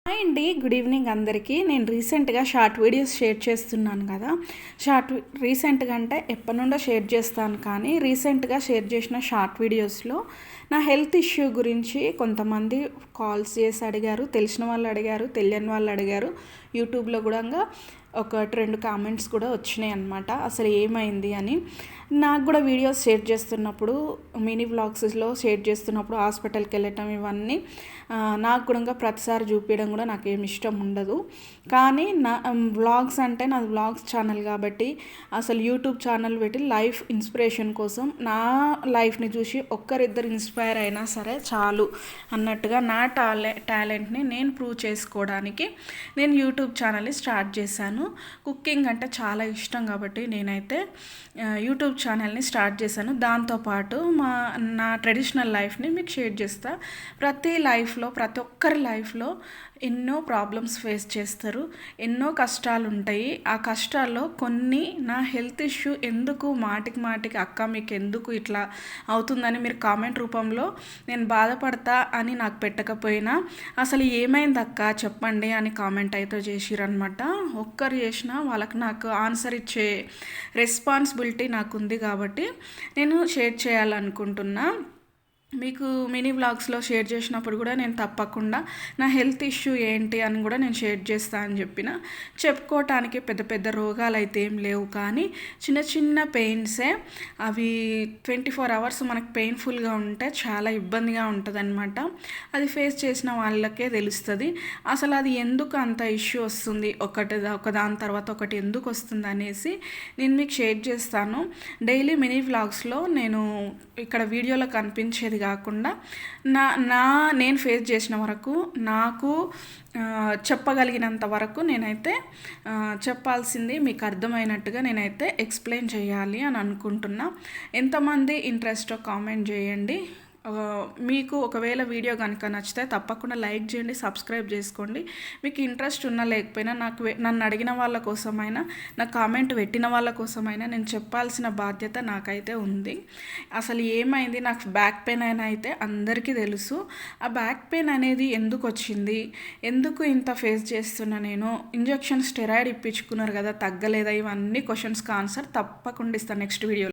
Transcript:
Hi అండి, good evening అందరికీ. నేను రీసెంట్గా షార్ట్ వీడియోస్ షేర్ చేస్తున్నాను కదా. రీసెంట్గా అంటే ఎప్పటి నుండో షేర్ చేస్తాను, కానీ రీసెంట్గా షేర్ చేసిన షార్ట్ వీడియోస్లో నా హెల్త్ ఇష్యూ గురించి కొంతమంది కాల్స్ చేసి అడిగారు, తెలిసిన వాళ్ళు అడిగారు, తెలియని వాళ్ళు అడిగారు. యూట్యూబ్లో కూడా ఒకటి రెండు కామెంట్స్ కూడా వచ్చినాయి అన్నమాట, అసలు ఏమైంది అని. నాకు కూడా వీడియోస్ షేర్ చేస్తున్నప్పుడు, మినీ వ్లాగ్స్లో షేర్ చేస్తున్నప్పుడు హాస్పిటల్కి వెళ్ళటం ఇవన్నీ నాకు కూడా ప్రతిసారి చూపించడం కూడా నాకేం ఇష్టం ఉండదు. కానీ నా వ్లాగ్స్ అంటే నాది వ్లాగ్స్ ఛానల్ కాబట్టి అసలు యూట్యూబ్ ఛానల్ పెట్టి లైఫ్ ఇన్స్పిరేషన్ కోసం నా లైఫ్ని చూసి ఒక్కరిద్దరు ఇన్స్పైర్ అయినా సరే చాలు అన్నట్టుగా నా టాలెంట్ని నేను ప్రూవ్ చేసుకోవడానికి నేను యూట్యూబ్ ఛానల్ని స్టార్ట్ చేశాను. కుకింగ్ అంటే చాలా ఇష్టం కాబట్టి నేనైతే యూట్యూబ్ ఛానల్ని స్టార్ట్ చేశాను. దాంతోపాటు నా ట్రెడిషనల్ లైఫ్ని మీకు షేర్ చేస్తా. ప్రతి ఒక్కరి లైఫ్లో ఎన్నో ప్రాబ్లమ్స్ ఫేస్ చేస్తారు, ఎన్నో కష్టాలు ఉంటాయి. ఆ కష్టాల్లో కొన్ని నా హెల్త్ ఇష్యూ ఎందుకు మాటికి అక్క మీకు ఎందుకు ఇట్లా అవుతుందని మీరు కామెంట్ రూపంలో నేను బాధపడతా అని నాకు పెట్టకపోయినా అసలు ఏమైంది అక్క చెప్పండి అని కామెంట్ అయితే చేసిరనమాట. ఒక్కరు చేసినా వాళ్ళకి నాకు ఆన్సర్ ఇచ్చే రెస్పాన్సిబిలిటీ నాకు ఉంది కాబట్టి నేను షేర్ చేయాలనుకుంటున్నా. మీకు మినీ వ్లాగ్స్లో షేర్ చేసినప్పుడు కూడా నేను తప్పకుండా నా హెల్త్ ఇష్యూ ఏంటి అని కూడా నేను షేర్ చేస్తా అని చెప్పిన. చెప్పుకోవటానికి పెద్ద రోగాలు అయితే ఏం లేవు, కానీ చిన్న పెయిన్సే. అవి 24 hours మనకు పెయిన్ఫుల్గా ఉంటే చాలా ఇబ్బందిగా ఉంటుంది అనమాట. అది ఫేస్ చేసిన వాళ్ళకే తెలుస్తుంది అసలు అది ఎందుకు అంత ఇష్యూ వస్తుంది, ఒకదాని తర్వాత ఒకటి ఎందుకు వస్తుంది అనేసి నేను మీకు షేర్ చేస్తాను. డైలీ మినీ వ్లాగ్స్లో నేను ఇక్కడ వీడియోలో కనిపించేది కాకుండా నేను ఫేస్ చేసిన వరకు నాకు చెప్పగలిగినంత వరకు నేనైతే చెప్పాల్సింది మీకు అర్థమైనట్టుగా నేనైతే ఎక్స్ప్లెయిన్ చేయాలి అని అనుకుంటున్నా. ఎంతమంది ఇంట్రెస్టో కామెంట్ చేయండి. మీకు ఒకవేళ వీడియో కనుక నచ్చితే తప్పకుండా లైక్ చేయండి, సబ్స్క్రైబ్ చేసుకోండి. మీకు ఇంట్రెస్ట్ ఉన్నా లేకపోయినా నన్ను అడిగిన వాళ్ళ కోసమైనా, నా కామెంట్ పెట్టిన వాళ్ళ కోసమైనా నేను చెప్పాల్సిన బాధ్యత నాకైతే ఉంది. అసలు ఏమైంది, నాకు బ్యాక్ పెయిన్ అయినా అయితే అందరికీ తెలుసు. ఆ బ్యాక్ పెయిన్ అనేది ఎందుకు వచ్చింది, ఎందుకు ఇంత ఫేస్ చేస్తున్నా, నేను ఇంజెక్షన్ స్టెరాయిడ్ ఇప్పించుకున్నారు కదా తగ్గలేదా, ఇవన్నీ క్వశ్చన్స్కి ఆన్సర్ తప్పకుండా ఇస్తాను నెక్స్ట్ వీడియోలో.